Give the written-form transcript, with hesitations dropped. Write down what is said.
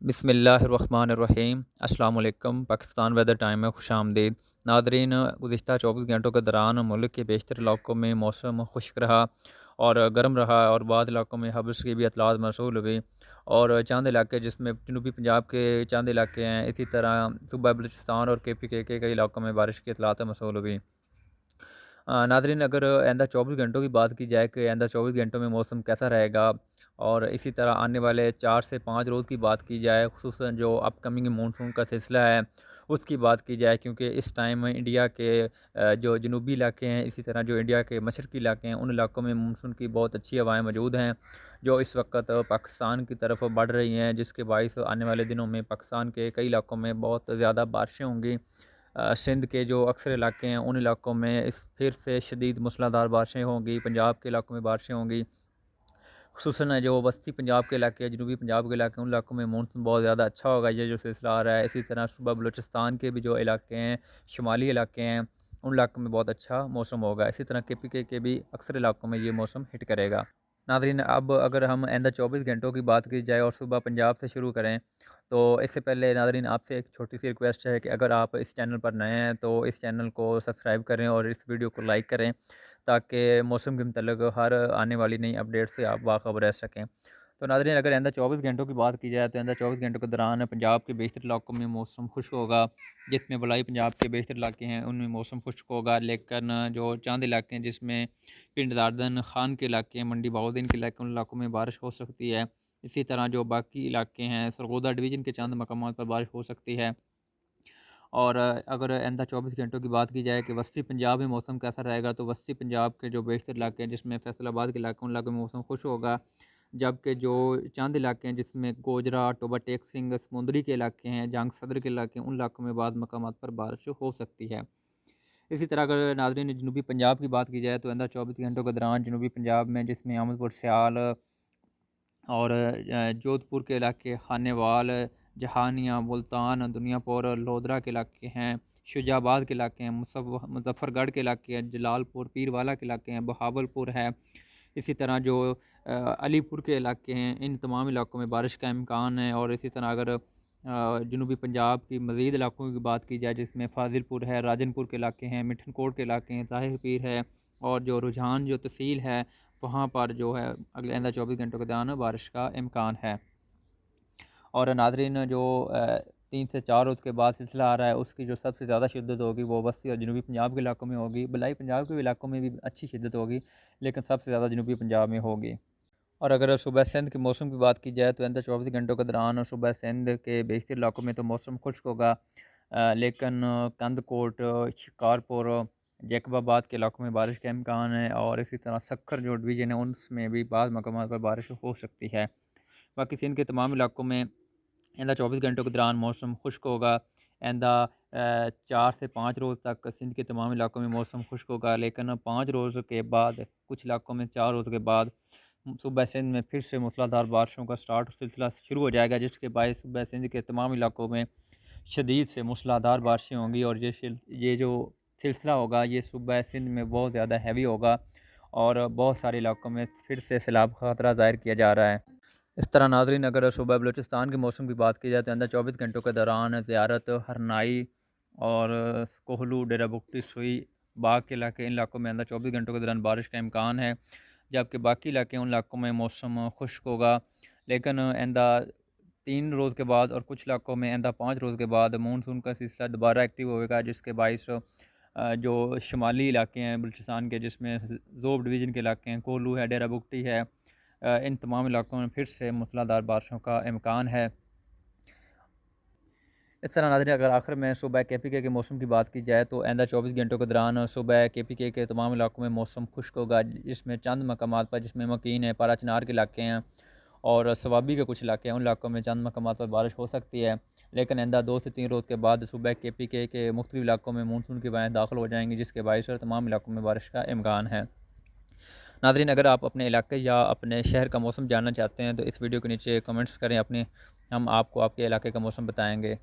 बिस्मिल्लाहिर्रहमानिर्रहीम। अस्सलाम वालेकुम। पाकिस्तान वेदर टाइम में खुशामदीद। नादरीन, गुज़िश्ता 24 घंटों के दौरान मुल्क के बेशतर इलाकों में मौसम खुश्क रहा और गर्म रहा और बाद इलाकों में हब्स की भी इतलात मौसूल हुई और चंद इलाके जिसमें जनूबी पंजाब के चंद इलाके हैं, इसी तरह सूबा बलूचिस्तान और KPK के कई इलाकों में बारिश की इतलात मौसूल हुई। नादरीन, अगर आइंदा 24 घंटों की बात की जाए कि आइंदा 24 घंटों में मौसम कैसा रहेगा और इसी तरह आने वाले 4 से 5 रोज़ की बात की जाए, ख़ुसूसन जो अपकमिंग मानसून का सिलसिला है उसकी बात की जाए, क्योंकि इस टाइम इंडिया के जो जनूबी इलाके हैं, इसी तरह जो इंडिया के मशरक़ी इलाके हैं, उन इलाकों में मानसून की बहुत अच्छी हवाएँ मौजूद हैं जो इस वक्त पाकिस्तान की तरफ बढ़ रही हैं, जिसके बाइस आने वाले दिनों में पाकिस्तान के कई इलाकों में बहुत ज़्यादा बारिशें होंगी। सिंध के जो अक्सर इलाके हैं उन इलाकों में इस फिर से शदीद मूसलाधार बारिशें होंगी। पंजाब के इलाकों में बारिशें होंगी, खुसूसन जो वस्ती पंजाब के इलाके, जनूबी पंजाब के इलाके, उन इलाकों में मानसून बहुत ज़्यादा अच्छा होगा, ये जो सिलसिला आ रहा है। इसी तरह सूबा बलूचिस्तान के भी जो इलाके हैं, शुमाली इलाके हैं, उन इलाकों में बहुत अच्छा मौसम होगा। इसी तरह KPK के भी अक्सर इलाकों में ये मौसम हिट करेगा। नाज़रीन, अब अगर हम आइंदा 24 घंटों की बात की जाए और सुबह पंजाब से शुरू करें, तो इससे पहले नाज़रीन आपसे एक छोटी सी रिक्वेस्ट है कि अगर आप इस चैनल पर नए हैं तो इस चैनल को सब्सक्राइब करें और इस वीडियो को लाइक करें, ताकि मौसम के मतलब हर आने वाली नई अपडेट से आप बाखबर रह सकें। तो नाज़रीन, अगर आइंदा 24 घंटों की बात की जाए तो आइंदा 24 घंटों के दौरान पंजाब के बेशतर इलाकों में मौसम खुश्क होगा। जिसमें बलाई पंजाब के बेशतर इलाके हैं उनमें मौसम खुश्क होगा, लेकिन जो चंद इलाके हैं जिसमें पिंड दारदन, खान के इलाके, मंडी बहाउद्दीन के इलाके, उन इलाकों में बारिश हो सकती है। इसी तरह जो बाकी इलाके हैं, सरगोदा डिवीज़न के चंद मकामात पर बारिश हो सकती है। और अगर आइंदा 24 घंटों की बात की जाए कि वस्ती पंजाब में मौसम कैसा रहेगा, तो वस्ती पंजाब के जो बेशतर इलाके हैं जिसमें फैसलाबाद के इलाके, उन इलाकों में मौसम खुश होगा। जबकि जो चंद इलाके हैं जिसमें गोजरा, टोबा टेक सिंह, समुंदरी के इलाके हैं, जंग सदर के इलाके हैं, उन इलाकों में बाद मकामात पर बारिश हो सकती है। इसी तरह अगर नाज़रीन जनूबी पंजाब की बात की जाए तो आइंदा 24 घंटों के दौरान जनूबी पंजाब में जिसमें अहमदपुर, सियाल और जोधपुर के इलाके, खानेवाल, जहानिया, मुल्तान, दुनियापुर, लोधरा के इलाके हैं, शुजाबाद के इलाके हैं, मुज़फ़्फ़रगढ़ के इलाके हैं, जलालपुर, पीरवाला के इलाके हैं, बहावलपुर है। इसी तरह जो अलीपुर के इलाके हैं, इन तमाम इलाकों में बारिश का इम्कान है। और इसी तरह अगर जनूबी पंजाब की मज़ीद इलाकों की बात की जाए जिसमें फ़ाज़िलपुर है, राजनपुर के इलाके हैं, मिठनकोट के इलाके हैं, ताहिर पीर है और जो रुझान जो तहसील है वहाँ पर जो है अगले आइंदा 24 घंटों के दौरान बारिश का इम्कान है। और नाज़रीन जो 3 से 4 रोज़ के बाद सिलसिला आ रहा है उसकी जो सबसे ज़्यादा शिद्दत होगी वो वस्ती और जनूबी पंजाब के इलाकों में होगी। बलाई पंजाब के इलाकों में भी अच्छी शिद्दत होगी, लेकिन सबसे ज़्यादा जनूबी पंजाब में होगी। और अगर सुबह सिंध के मौसम की बात की जाए तो आइंदा 24 घंटों के दौरान सुबह सिंध के बेशतर इलाकों में तो मौसम खुश्क होगा, लेकिन कंदकोट, शिकारपुर, जैकबाबाद के इलाकों में बारिश का इम्कान है। और इसी तरह सक्खर जो डिवीज़न है उसमें भी बाज़ मकामात पर बारिश हो सकती है। बाकी सिंध के तमाम इलाकों में आइंदा 24 घंटों के दौरान मौसम खुश्क होगा। आइंदा 4 से 5 रोज़ तक सिंध के तमाम इलाकों में मौसम खुश्क होगा, लेकिन 5 रोज़ के बाद कुछ इलाकों में 4 रोज़ के बाद सूबा सिंध में फिर से मूसलाधार बारिशों का सिलसिला शुरू हो जाएगा, जिसके बायस सूबा सिंध के तमाम इलाकों में शदीद से मूसलाधार बारिशें होंगी। और ये जो सिलसिला होगा ये सूबा सिंध में बहुत ज़्यादा हैवी होगा और बहुत सारे इलाकों में फिर से सैलाब का ख़तरा ज़ाहिर किया जा रहा है। इस तरह नाज़रीन अगर सूबा बलूचिस्तान के मौसम की बात की जाए तो आइंदा 24 घंटों के दौरान ज़ियारत, हरनाई और कोहलू, डेरा बुगटी, सुई, बाग के इलाके, इन इलाकों में आइंदा 24 घंटों के दौरान बारिश का इम्कान है। जबकि बाकी इलाके उन इलाकों में मौसम खुश्क होगा, लेकिन आइंदा 3 रोज़ के बाद और कुछ इलाकों में आइंदा 5 रोज़ के बाद मानसून का सिलसिला दोबारा एक्टिव होगा, जिसके बायस जो शुमाली इलाके हैं बलूचिस्तान के जिसमें ज़ोब डिवीज़न के इलाके हैं, कोहलू है, डेरा बुगटी है, इन तमाम इलाकों में फिर से मूसलाधार बारिशों का इम्कान है। इस तरह नाज़रीन अगर आखिर में सुबह KPK के मौसम की बात की जाए तो आइंदा 24 घंटों के दौरान सुबह KPK के तमाम इलाकों में मौसम खुश्क होगा, जिसमें चंद मकामात पर जिसमें मकीन है, पारा चिनार के इलाके हैं और सवाबी के कुछ इलाके हैं, उन इलाकों में चंद मकामात पर बारिश हो सकती है। लेकिन आइंदा 2 से 3 रोज़ के बाद सुबह KPK के मुख्तलिफ इलाकों में मानसून की हवाएँ दाखिल हो जाएंगी, जिसके बायस तमाम इलाकों में बारिश का इम्कान है। नाज़रीन अगर आप अपने इलाके या अपने शहर का मौसम जानना चाहते हैं तो इस वीडियो के नीचे कमेंट्स करें अपने, हम आपको आपके इलाके का मौसम बताएँगे।